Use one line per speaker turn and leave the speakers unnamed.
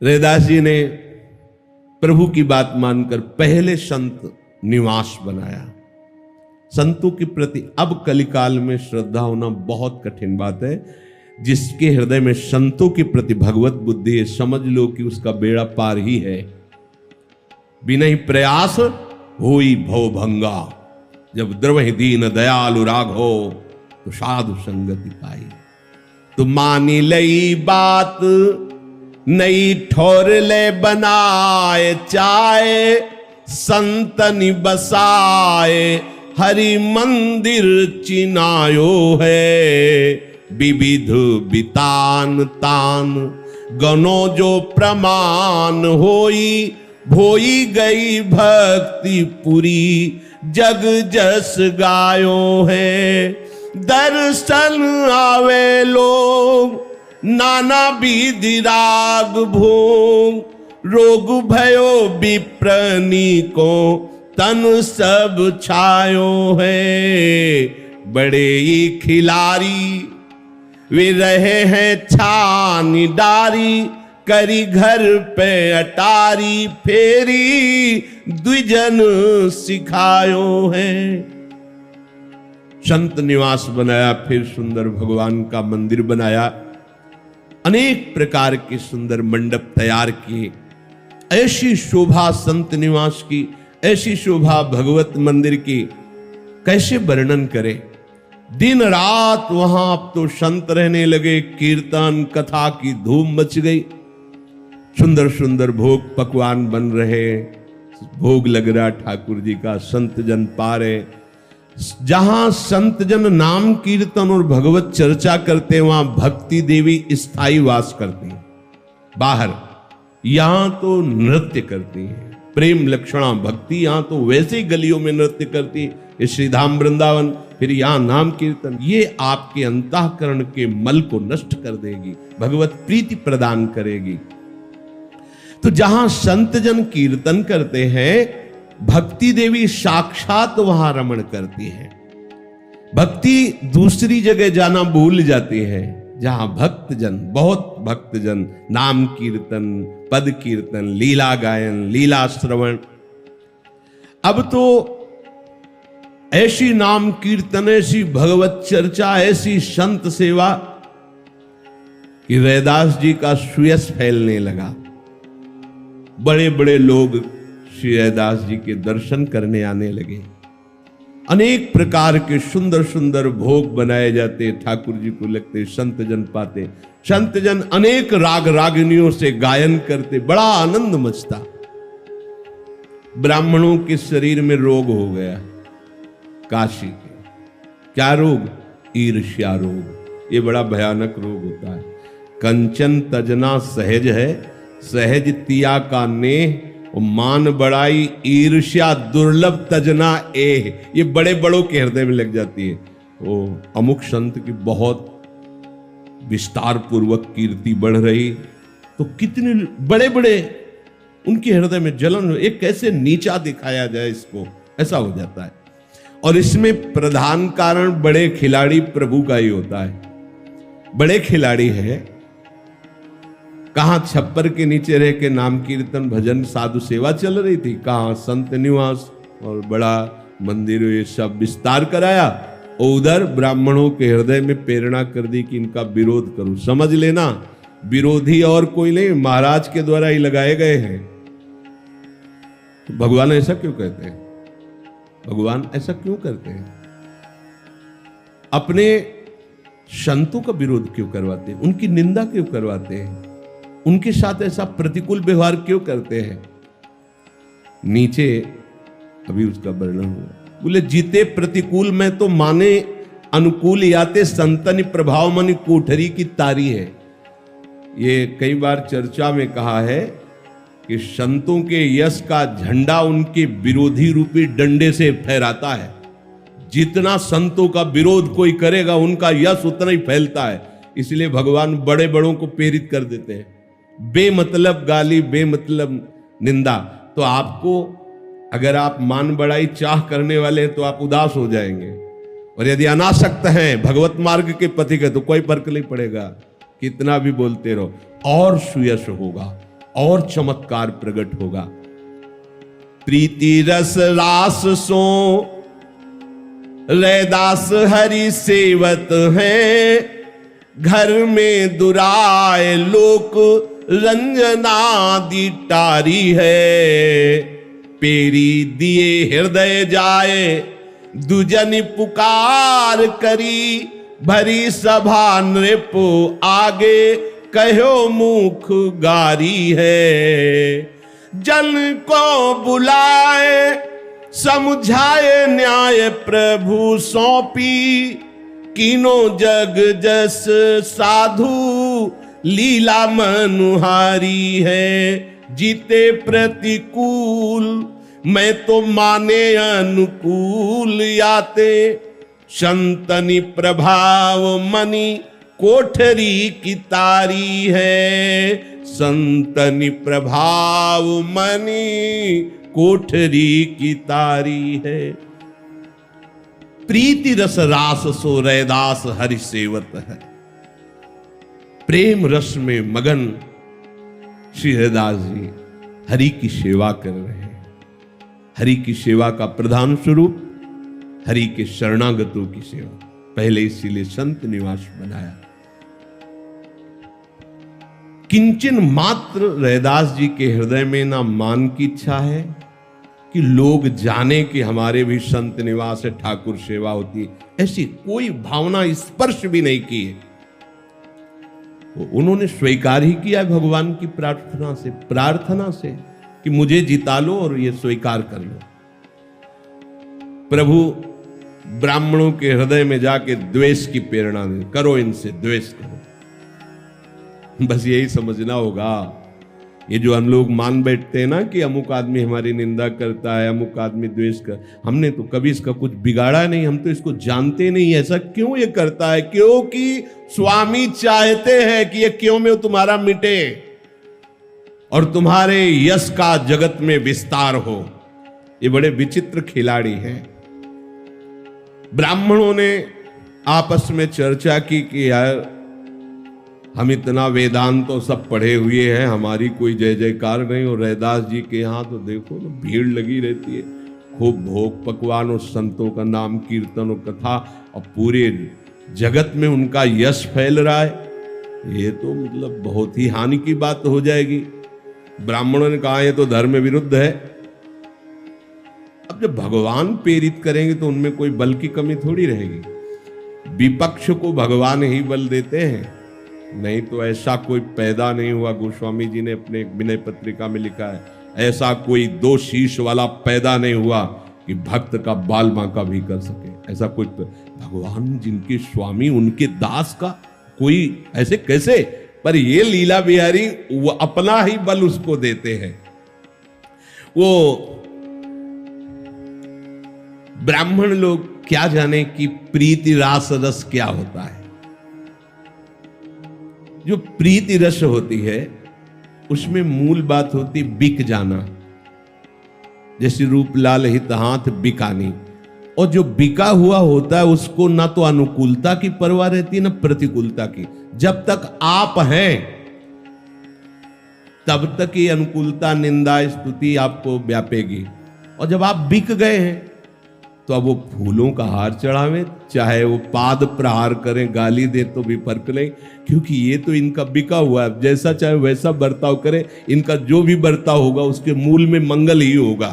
रैदास जी ने प्रभु की बात मानकर पहले संत निवास बनाया। संतों के प्रति अब कलिकाल में श्रद्धा होना बहुत कठिन बात है। जिसके हृदय में संतों के प्रति भगवत बुद्धि है, समझ लो कि उसका बेड़ा पार ही है। बिना ही प्रयास होई भव भंगा, जब द्रवहि दीन दयालु राघो तो साधु संगति पाई। तो मानी लई बात नई ठोर ले बनाए चाहे, संतनि बसाए हरि मंदिर चिनायो है। विविध बितान तान गनो जो प्रमाण होई, भोई गई भक्ति पुरी जग जस गायो है। दर्शन आवे लोग नाना विधि राग भोग, रोग भयो विप्रनी को तन सब छायो है। बड़े ही खिलाड़ी वे रहे हैं छानी डारी, करी घर पे अटारी फेरी द्विजन सिखायो है। संत निवास बनाया, फिर सुंदर भगवान का मंदिर बनाया, अनेक प्रकार के सुंदर मंडप तैयार किए। ऐसी शोभा संत निवास की, ऐसी शोभा भगवत मंदिर की कैसे वर्णन करें। दिन रात वहां अब तो संत रहने लगे, कीर्तन कथा की धूम मच गई। सुंदर सुंदर भोग पकवान बन रहे, भोग लग रहा ठाकुर जी का, संत जन पा रहे। जहां संत जन नाम कीर्तन और भगवत चर्चा करते वहां भक्ति देवी स्थायी वास करती हैं। बाहर यहां तो नृत्य करती हैं, प्रेम लक्षणा भक्ति यहां तो वैसे ही गलियों में नृत्य करती है। श्रीधाम वृंदावन, फिर यहां नाम कीर्तन, ये आपके अंतःकरण के मल को नष्ट कर देगी, भगवत प्रीति प्रदान करेगी। तो जहां संत जन कीर्तन करते हैं, भक्ति देवी साक्षात वहां रमण करती है। भक्ति दूसरी जगह जाना भूल जाती है। जहां भक्तजन, बहुत भक्तजन नाम कीर्तन, पद कीर्तन, लीला गायन, लीला श्रवण। अब तो ऐसी नाम कीर्तन, ऐसी भगवत चर्चा, ऐसी संत सेवा कि रैदास जी का सुयश फैलने लगा। बड़े बड़े लोग श्री रैदास जी के दर्शन करने आने लगे। अनेक प्रकार के सुंदर सुंदर भोग बनाए जाते, ठाकुर जी को लगते, संत जन पाते। संत जन अनेक राग रागिनियों से गायन करते, बड़ा आनंद मचता। ब्राह्मणों के शरीर में रोग हो गया, काशी के। क्या रोग? ईर्ष्या रोग। ये बड़ा भयानक रोग होता है। कंचन तजना सहज है, सहज तिया का नेह, मान बड़ाई ईर्ष्या दुर्लभ तजना एह। ये बड़े बड़ों के हृदय में लग जाती है। वो अमुक संत की बहुत विस्तार पूर्वक कीर्ति बढ़ रही, तो कितने बड़े बड़े उनके हृदय में जलन, एक कैसे नीचा दिखाया जाए इसको, ऐसा हो जाता है। और इसमें प्रधान कारण बड़े खिलाड़ी प्रभु का ही होता है। बड़े खिलाड़ी है, कहां छप्पर के नीचे रह के नाम कीर्तन भजन साधु सेवा चल रही थी, कहां संत निवास और बड़ा मंदिर, ये सब विस्तार कराया। और उधर ब्राह्मणों के हृदय में प्रेरणा कर दी कि इनका विरोध करूं। समझ लेना, विरोधी और कोई नहीं, महाराज के द्वारा ही लगाए गए हैं। तो भगवान ऐसा क्यों कहते हैं? भगवान ऐसा क्यों करते हैं? अपने संतों का विरोध क्यों करवाते हैं? उनकी निंदा क्यों करवाते हैं? उनके साथ ऐसा प्रतिकूल व्यवहार क्यों करते हैं? नीचे अभी उसका वर्णन हुआ। बोले जीते प्रतिकूल में तो माने अनुकूल याते, संतन प्रभाव मन कोठरी की तारी है। ये कई बार चर्चा में कहा है कि संतों के यश का झंडा उनके विरोधी रूपी डंडे से फहराता है। जितना संतों का विरोध कोई करेगा, उनका यश उतना ही फैलता है। इसलिए भगवान बड़े बड़ों को प्रेरित कर देते हैं। बेमतलब गाली, बेमतलब निंदा। तो आपको, अगर आप मान बड़ाई चाह करने वाले हैं तो आप उदास हो जाएंगे, और यदि अनासक्त हैं भगवत मार्ग के पथिक है तो कोई फर्क नहीं पड़ेगा, कितना भी बोलते रहो। और सुयश होगा, और चमत्कार प्रकट होगा। प्रीति रस रास सो रैदास हरि सेवत है, घर में दुराए लोक रंजनादि टारी है। पेरी दिए हृदय जाए दुजन पुकार करी, भरी सभा नृप आगे कहो मुख गारी है। जन को बुलाए समझाए न्याय प्रभु सौंपी, कीनो जग जस साधु लीला मनुहारी है। जीते प्रतिकूल मैं तो माने अनुकूल, याते संतनि प्रभाव मनि कोठरी की तारी है। संतनि प्रभाव मनि कोठरी की तारी है। प्रीति रस रास सो रैदास हरि सेवत है। प्रेम रस में मगन श्री हरिदास जी हरि की सेवा कर रहे हैं। हरि की सेवा का प्रधान स्वरूप हरि के शरणागतों की सेवा। पहले इसीलिए संत निवास बनाया। किंचन मात्र रैदास जी के हृदय में ना मान की इच्छा है कि लोग जाने कि हमारे भी संत निवास है, ठाकुर सेवा होती है, ऐसी कोई भावना स्पर्श भी नहीं की है। उन्होंने स्वीकार ही किया भगवान की प्रार्थना से कि मुझे जिता लो और ये स्वीकार कर लो। प्रभु ब्राह्मणों के हृदय में जाके द्वेष की प्रेरणा दे, करो इनसे द्वेष करो। बस यही समझना होगा। ये जो हम लोग मान बैठते हैं ना कि अमुक आदमी हमारी निंदा करता है, अमुक आदमी द्वेष कर, हमने तो कभी इसका कुछ बिगाड़ा नहीं, हम तो इसको जानते नहीं ऐसा क्यों ये करता है। क्योंकि स्वामी चाहते हैं कि ये क्यों में तुम्हारा मिटे और तुम्हारे यश का जगत में विस्तार हो। ये बड़े विचित्र खिलाड़ी हैं। ब्राह्मणों ने आपस में चर्चा की कि यार हम इतना वेदांत तो सब पढ़े हुए हैं, हमारी कोई जय जयकार नहीं, और रैदास जी के यहाँ तो देखो ना भीड़ लगी रहती है, खूब भोग पकवान और संतों का नाम कीर्तन और कथा, और पूरे जगत में उनका यश फैल रहा है। ये तो मतलब बहुत ही हानि की बात हो जाएगी। ब्राह्मणों ने कहा ये तो धर्म विरुद्ध है। अब जब भगवान प्रेरित करेंगे तो उनमें कोई बल की कमी थोड़ी रहेगी। विपक्ष को भगवान ही बल देते हैं, नहीं तो ऐसा कोई पैदा नहीं हुआ। गोस्वामी जी ने अपने विनय पत्रिका में लिखा है, ऐसा कोई दो शीश वाला पैदा नहीं हुआ कि भक्त का बाल बांका भी कर सके। ऐसा कोई भगवान जिनके स्वामी उनके दास का कोई ऐसे कैसे, पर ये लीला बिहारी वो अपना ही बल उसको देते हैं। वो ब्राह्मण लोग क्या जाने कि प्रीति रास रस क्या होता है। जो प्रीति रस होती है उसमें मूल बात होती बिक जाना, जैसे रूप लाल हित हाथ बिकानी। और जो बिका हुआ होता है उसको ना तो अनुकूलता की परवाह रहती है ना प्रतिकूलता की। जब तक आप हैं तब तक ये अनुकूलता निंदा स्तुति आपको व्यापेगी, और जब आप बिक गए हैं तो अब वो फूलों का हार चढ़ावे, चाहे वो पाद प्रहार करें, गाली दे तो भी फर्क नहीं, क्योंकि ये तो इनका बिका हुआ है। जैसा चाहे वैसा बर्ताव करें, इनका जो भी बर्ताव होगा उसके मूल में मंगल ही होगा।